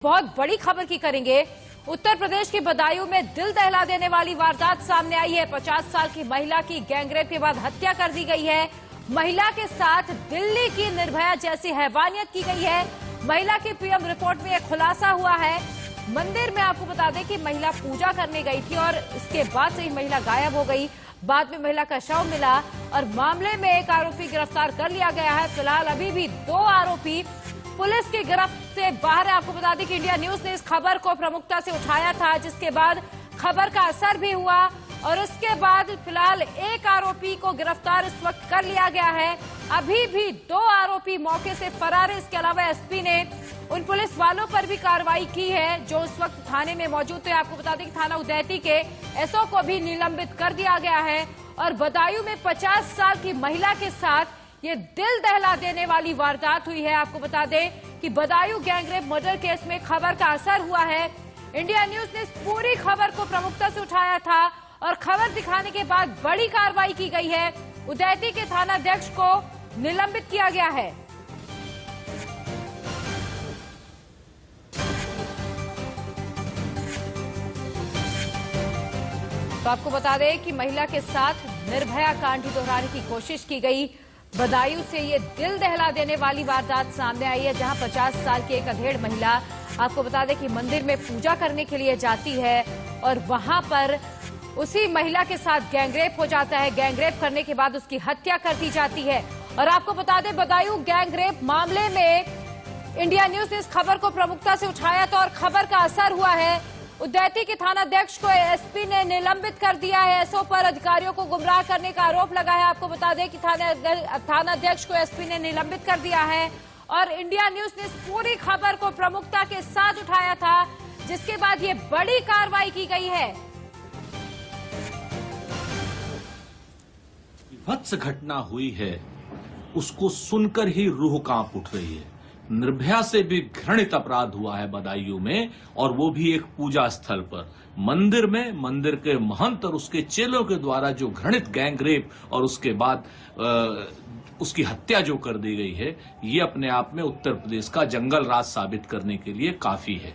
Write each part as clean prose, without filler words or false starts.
बहुत बड़ी खबर की करेंगे। उत्तर प्रदेश के बदायूं में दिल दहला देने वाली वारदात सामने आई है। 50 साल की महिला की गैंगरेप के बाद हत्या कर दी गई है। महिला के साथ दिल्ली की निर्भया जैसी हैवानियत की गई है। महिला की पीएम रिपोर्ट में यह खुलासा हुआ है। मंदिर में आपको बता दें कि महिला पूजा करने गई थी और इसके बाद से ही महिला गायब हो गई। बाद में महिला का शव मिला और मामले में एक आरोपी गिरफ्तार कर लिया गया है। फिलहाल अभी भी 2 आरोपी पुलिस की गिरफ्त से बाहर है। आपको बता दें कि इंडिया न्यूज ने इस खबर को प्रमुखता से उठाया था, जिसके बाद खबर का असर भी हुआ और इसके बाद फिलहाल एक आरोपी को गिरफ्तार इस वक्त कर लिया गया है। अभी भी 2 आरोपी मौके से फरार है। इसके अलावा एसपी ने उन पुलिस वालों पर भी कार्रवाई की है जो उस वक्त थाने में मौजूद थे। आपको बता दें कि थाना उदैती के एसओ को भी निलंबित कर दिया गया है। और बदायूं में 50 साल की महिला के साथ ये दिल दहला देने वाली वारदात हुई है। आपको बता दें कि बदायूं गैंगरेप मर्डर केस में खबर का असर हुआ है। इंडिया न्यूज ने इस पूरी खबर को प्रमुखता से उठाया था और खबर दिखाने के बाद बड़ी कार्रवाई की गई है। उदैती के थानाध्यक्ष को निलंबित किया गया है। तो आपको बता दें कि महिला के साथ निर्भया कांड दोहराने की कोशिश की गई। बदायूं से ये दिल दहला देने वाली वारदात सामने आई है, जहां 50 साल की एक अधेड़ महिला, आपको बता दें कि मंदिर में पूजा करने के लिए जाती है और वहां पर उसी महिला के साथ गैंगरेप हो जाता है। गैंगरेप करने के बाद उसकी हत्या कर दी जाती है। और आपको बता दें बदायूं गैंगरेप मामले में इंडिया न्यूज ने इस खबर को प्रमुखता से उठाया था और खबर का असर हुआ है। उदैती के थानाध्यक्ष को एसपी ने निलंबित कर दिया है। एसओ पर अधिकारियों को गुमराह करने का आरोप लगा है। आपको बता दें कि थानाध्यक्ष को एसपी ने निलंबित कर दिया है और इंडिया न्यूज ने इस पूरी खबर को प्रमुखता के साथ उठाया था, जिसके बाद ये बड़ी कार्रवाई की गई है। विभत्स घटना हुई है, उसको सुनकर ही रूह कांप उठ रही है। निर्भया से भी घृणित अपराध हुआ है बदायूं में, और वो भी एक पूजा स्थल पर, मंदिर में। मंदिर के महंत और उसके चेलों के द्वारा जो घृणित गैंगरेप और उसके बाद उसकी हत्या जो कर दी गई है, ये अपने आप में उत्तर प्रदेश का जंगल राज साबित करने के लिए काफी है।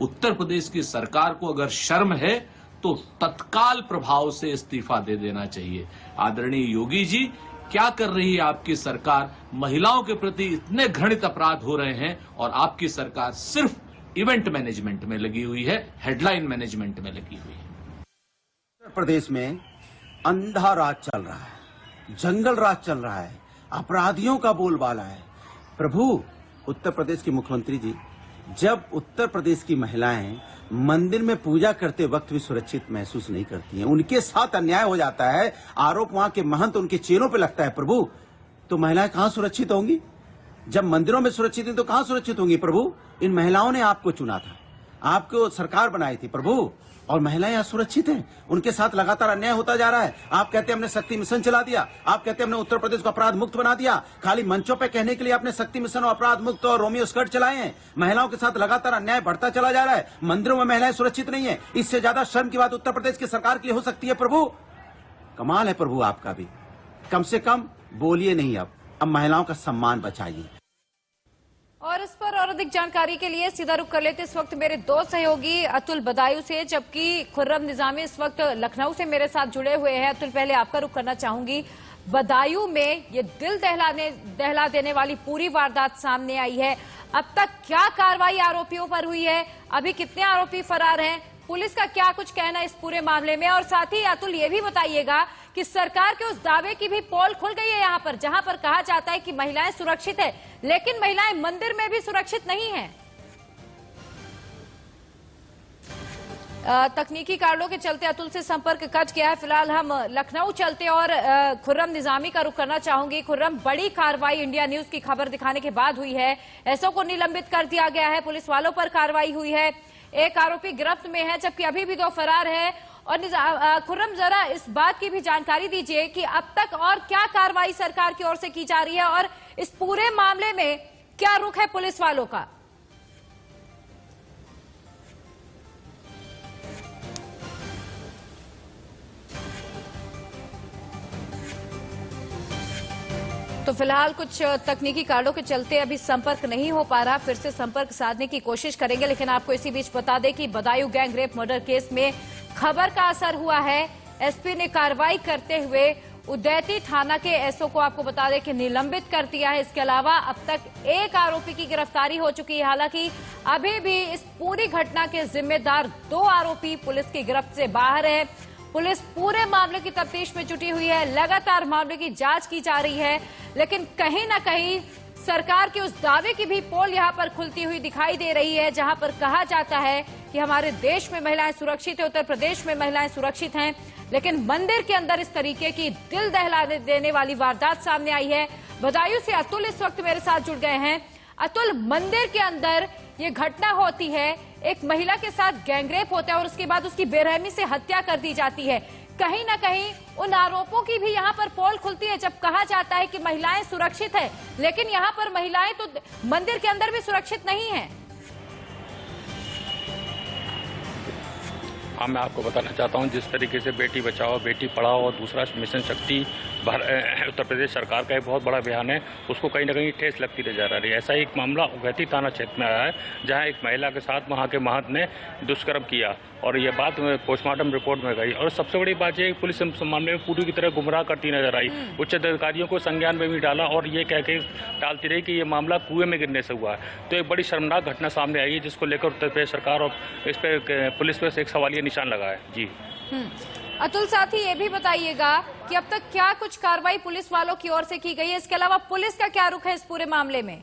उत्तर प्रदेश की सरकार को अगर शर्म है तो तत्काल प्रभाव से इस्तीफा दे देना चाहिए। आदरणीय योगी जी, क्या कर रही है आपकी सरकार? महिलाओं के प्रति इतने घृणित अपराध हो रहे हैं और आपकी सरकार सिर्फ इवेंट मैनेजमेंट में लगी हुई है, हेडलाइन मैनेजमेंट में लगी हुई है। उत्तर प्रदेश में अंधा राज चल रहा है, जंगल राज चल रहा है, अपराधियों का बोलबाला है। प्रभु, उत्तर प्रदेश के मुख्यमंत्री जी, जब उत्तर प्रदेश की महिलाएं मंदिर में पूजा करते वक्त भी सुरक्षित महसूस नहीं करती हैं, उनके साथ अन्याय हो जाता है, आरोप वहां के महंत उनके चेलों पे लगता है प्रभु, तो महिलाएं कहां सुरक्षित होंगी? जब मंदिरों में सुरक्षित नहीं तो कहां सुरक्षित होंगी प्रभु? इन महिलाओं ने आपको चुना था, आपको सरकार बनाई थी प्रभु, और महिलाएं यहाँ सुरक्षित हैं। उनके साथ लगातार अन्याय होता जा रहा है। आप कहते हैं हमने शक्ति मिशन चला दिया, आप कहते हैं हमने उत्तर प्रदेश को अपराध मुक्त बना दिया। खाली मंचों पे कहने के लिए आपने शक्ति मिशन और अपराध मुक्त और रोमियो स्कर्ट चलाए हैं। महिलाओं के साथ लगातार अन्याय बढ़ता चला जा रहा है। मंदिरों में महिलाएं सुरक्षित नहीं है। इससे ज्यादा शर्म की बात उत्तर प्रदेश की सरकार के लिए हो सकती है प्रभु? कमाल है प्रभु आपका भी। कम से कम बोलिए नहीं, अब महिलाओं का सम्मान बचाइए। और इस पर और अधिक जानकारी के लिए सीधा रुख कर लेते इस वक्त मेरे 2 सहयोगी अतुल बदायूं से, जबकि खुर्रम निजामी इस वक्त लखनऊ से मेरे साथ जुड़े हुए हैं। अतुल, पहले आपका रुख करना चाहूंगी। बदायूं में ये दिल दहला देने वाली पूरी वारदात सामने आई है। अब तक क्या कार्रवाई आरोपियों पर हुई है? अभी कितने आरोपी फरार हैं? पुलिस का क्या कुछ कहना है इस पूरे मामले में? और साथ ही अतुल ये भी बताइएगा कि सरकार के उस दावे की भी पोल खुल गई है यहाँ पर, जहां पर कहा जाता है कि महिलाएं सुरक्षित है, लेकिन महिलाएं मंदिर में भी सुरक्षित नहीं हैं। तकनीकी कारणों के चलते अतुल से संपर्क कट गया है। फिलहाल हम लखनऊ चलते और खुर्रम निजामी का रुख करना चाहूंगी। खुर्रम, बड़ी कार्रवाई इंडिया न्यूज की खबर दिखाने के बाद हुई है। एसओ को निलंबित कर दिया गया है, पुलिस वालों पर कार्रवाई हुई है, एक आरोपी गिरफ्त में है, जबकि अभी भी 2 फरार है। और खुर्रम, जरा इस बात की भी जानकारी दीजिए कि अब तक और क्या कार्रवाई सरकार की ओर से की जा रही है और इस पूरे मामले में क्या रुख है पुलिस वालों का? तो फिलहाल कुछ तकनीकी कारणों के चलते अभी संपर्क नहीं हो पा रहा, फिर से संपर्क साधने की कोशिश करेंगे। लेकिन आपको इसी बीच बता दें कि Badaun gang rape murder case में खबर का असर हुआ है। एसपी ने कार्रवाई करते हुए उदैती थाना के एसओ को आपको बता दें कि निलंबित कर दिया है। इसके अलावा अब तक एक आरोपी की गिरफ्तारी हो चुकी है। हालांकि अभी भी इस पूरी घटना के जिम्मेदार 2 आरोपी पुलिस की गिरफ्त से बाहर है। पुलिस पूरे मामले की तफ्तीश में जुटी हुई है, लगातार मामले की जांच की जा रही है। लेकिन कहीं ना कहीं सरकार के उस दावे की भी पोल यहां पर खुलती हुई दिखाई दे रही है, जहां पर कहा जाता है कि हमारे देश में महिलाएं सुरक्षित है, उत्तर प्रदेश में महिलाएं सुरक्षित हैं। लेकिन मंदिर के अंदर इस तरीके की दिल दहला देने वाली वारदात सामने आई है। बदायूं से अतुल इस वक्त मेरे साथ जुड़ गए हैं। अतुल, मंदिर के अंदर ये घटना होती है, एक महिला के साथ गैंगरेप होता है और उसके बाद उसकी बेरहमी से हत्या कर दी जाती है। कहीं ना कहीं उन आरोपों की भी यहाँ पर पोल खुलती है जब कहा जाता है कि महिलाएं सुरक्षित है, लेकिन यहाँ पर महिलाएं तो मंदिर के अंदर भी सुरक्षित नहीं है। हाँ, मैं आपको बताना चाहता हूँ जिस तरीके से बेटी बचाओ बेटी पढ़ाओ और दूसरा मिशन शक्ति उत्तर प्रदेश सरकार का एक बहुत बड़ा अभियान है, उसको कहीं ना कहीं ठेस लगती रह जा रही है। ऐसा ही एक मामला उगैती थाना क्षेत्र में आया है, जहाँ एक महिला के साथ वहाँ के महंत ने दुष्कर्म किया और ये बात पोस्टमार्टम रिपोर्ट में गई। और सबसे बड़ी बात यह पुलिस इस मामले में पूरी की तरह गुमराह करती नजर आई। उच्च अधिकारियों को संज्ञान में भी डाला और ये कह के टालती रही कि ये मामला कुएं में गिरने से हुआ है। तो एक बड़ी शर्मनाक घटना सामने आई है, जिसको लेकर उत्तर प्रदेश सरकार और इस पर पुलिस पर एक सवालिया निशान लगा है। जी अतुल, साथ ही ये भी बताइएगा कि अब तक क्या कुछ कार्रवाई पुलिस वालों की ओर से की गई है, इसके अलावा पुलिस का क्या रुख है इस पूरे मामले में?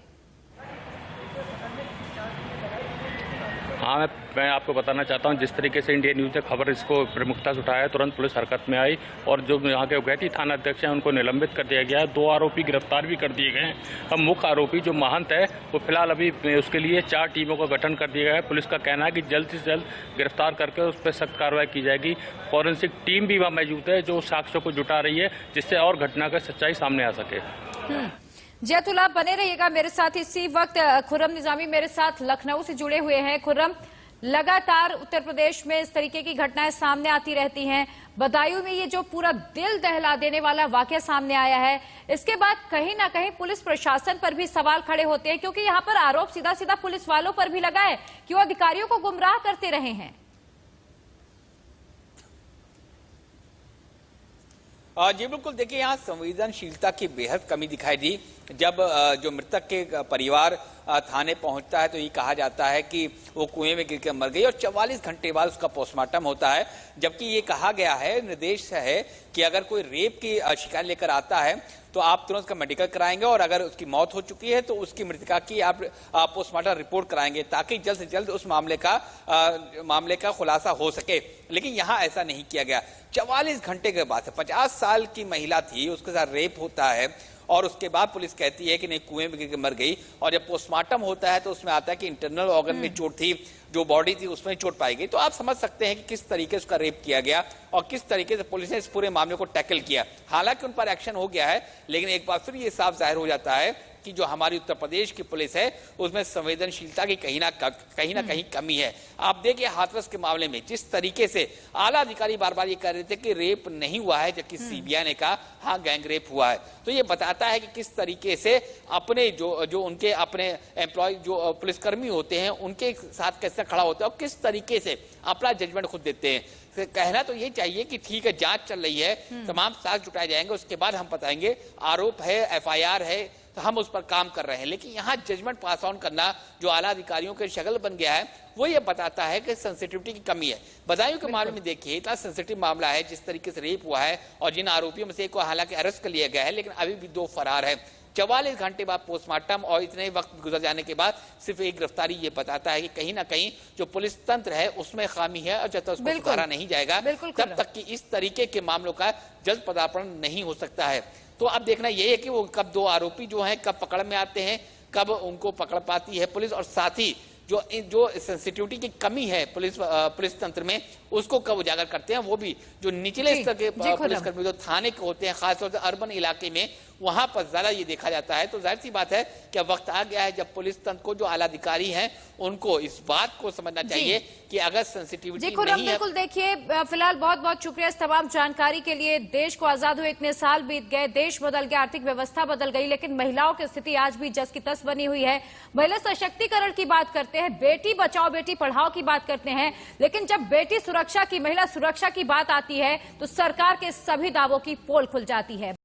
हाँ, मैं आपको बताना चाहता हूँ जिस तरीके से इंडिया न्यूज़ ने खबर इसको प्रमुखता से उठाया, तुरंत पुलिस हरकत में आई और जो यहाँ के उगैती थाना अध्यक्ष हैं उनको निलंबित कर दिया गया है। 2 आरोपी गिरफ्तार भी कर दिए गए हैं। अब मुख्य आरोपी जो महंत है वो फिलहाल अभी उसके लिए 4 टीमों का गठन कर दिया गया है। पुलिस का कहना है कि जल्द से जल्द गिरफ्तार करके उस पर सख्त कार्रवाई की जाएगी। फॉरेंसिक टीम भी वहाँ मौजूद है जो साक्ष्यों को जुटा रही है, जिससे और घटना का सच्चाई सामने आ सके। जी अतुल, आप बने रहिएगा मेरे साथ। इसी वक्त खुर्रम निजामी मेरे साथ लखनऊ से जुड़े हुए हैं। खुर्रम, लगातार उत्तर प्रदेश में इस तरीके की घटनाएं सामने आती रहती हैं। बदायूं में ये जो पूरा दिल दहला देने वाला वाकया सामने आया है, इसके बाद कहीं ना कहीं पुलिस प्रशासन पर भी सवाल खड़े होते हैं, क्योंकि यहाँ पर आरोप सीधा सीधा पुलिस वालों पर भी लगा है कि वो अधिकारियों को गुमराह करते रहे हैं। जी बिल्कुल, देखिए यहाँ संवेदनशीलता की बेहद कमी दिखाई दी। जब जो मृतक के परिवार थाने पहुंचता है तो ये कहा जाता है कि वो कुएं में गिरकर मर गई और 44 घंटे बाद उसका पोस्टमार्टम होता है। जबकि ये कहा गया है, निर्देश है कि अगर कोई रेप की शिकायत लेकर आता है तो आप तुरंत उसका मेडिकल कराएंगे और अगर उसकी मौत हो चुकी है तो उसकी मृतिका की आप पोस्टमार्टम रिपोर्ट कराएंगे, ताकि जल्द से जल्द उस मामले का खुलासा हो सके। लेकिन यहाँ ऐसा नहीं किया गया। 44 घंटे के बाद 50 साल की महिला थी, उसके साथ रेप होता है और उसके बाद पुलिस कहती है कि नहीं, कुएं में गिरकर मर गई। और जब पोस्टमार्टम होता है तो उसमें आता है कि इंटरनल ऑर्गन में चोट थी, जो बॉडी थी उसमें चोट पाई गई। तो आप समझ सकते हैं कि किस तरीके से उसका रेप किया गया और किस तरीके से पुलिस ने इस पूरे मामले को टैकल किया। हालांकि उन पर एक्शन हो गया है, लेकिन एक बार फिर ये साफ जाहिर हो जाता है कि जो हमारी उत्तर प्रदेश की पुलिस है उसमें संवेदनशीलता की कहीं ना कहीं कमी है। आप देखिए हाथरस के मामले में जिस तरीके से आला अधिकारी बार बार ये कह रहे थे कि रेप नहीं हुआ है, जबकि सीबीआई ने कहा हाँ गैंग रेप हुआ है। तो ये बताता है कि किस तरीके से अपने जो उनके अपने एम्प्लॉय जो पुलिसकर्मी होते हैं उनके साथ कैसे खड़ा होता है और किस तरीके से अपना जजमेंट खुद देते हैं। कहना तो ये चाहिए कि ठीक है, जांच चल रही है, तमाम साक्ष्य जुटाए जाएंगे, उसके बाद हम बताएंगे आरोप है, एफआईआर है, तो हम उस पर काम कर रहे हैं। लेकिन यहाँ जजमेंट पास ऑन करना जो आला अधिकारियों के शक्ल बन गया है, वो ये बताता है कि सेंसिटिविटी की कमी है। बदायूं के मामले में देखिए, इतना सेंसिटिव मामला है, जिस तरीके से रेप हुआ है और जिन आरोपियों में से एक को हालांकि अरेस्ट कर लिया गया है, लेकिन अभी भी 2 फरार है। 44 घंटे बाद पोस्टमार्टम और इतने वक्त गुजर जाने के बाद सिर्फ एक गिरफ्तारी ये बताता है कि कहीं ना कहीं जो पुलिस तंत्र है उसमें खामी है और जब तक उसको सुधारा नहीं जाएगा तब तक कि इस तरीके के मामलों का जल्द पदार्पण नहीं हो सकता है। तो अब देखना यह है कि वो कब 2 आरोपी जो हैं कब पकड़ में आते हैं, कब उनको पकड़ पाती है पुलिस, और साथ ही जो सेंसिटिविटी की कमी है पुलिस तंत्र में, उसको कब उजागर करते हैं। वो भी जो निचले स्तर के पुलिसकर्मी जो थाने के होते हैं, खासतौर से अर्बन इलाके में, वहां पर ज्यादा ये देखा जाता है। तो जाहिर सी बात है कि अब वक्त आ गया है जब पुलिस तंत्र को, जो आला अधिकारी हैं, उनको इस बात को समझना चाहिए कि अगर सेंसिटिविटी नहीं है। बिल्कुल, देखिए फिलहाल बहुत बहुत शुक्रिया इस तमाम जानकारी के लिए। देश को आजाद हुए इतने साल बीत गए, देश बदल गया, आर्थिक व्यवस्था बदल गई, लेकिन महिलाओं की स्थिति आज भी जस की तस बनी हुई है। महिला सशक्तिकरण की बात करते हैं, बेटी बचाओ बेटी पढ़ाओ की बात करते हैं, लेकिन जब बेटी सुरक्षा की, महिला सुरक्षा की बात आती है तो सरकार के सभी दावों की पोल खुल जाती है।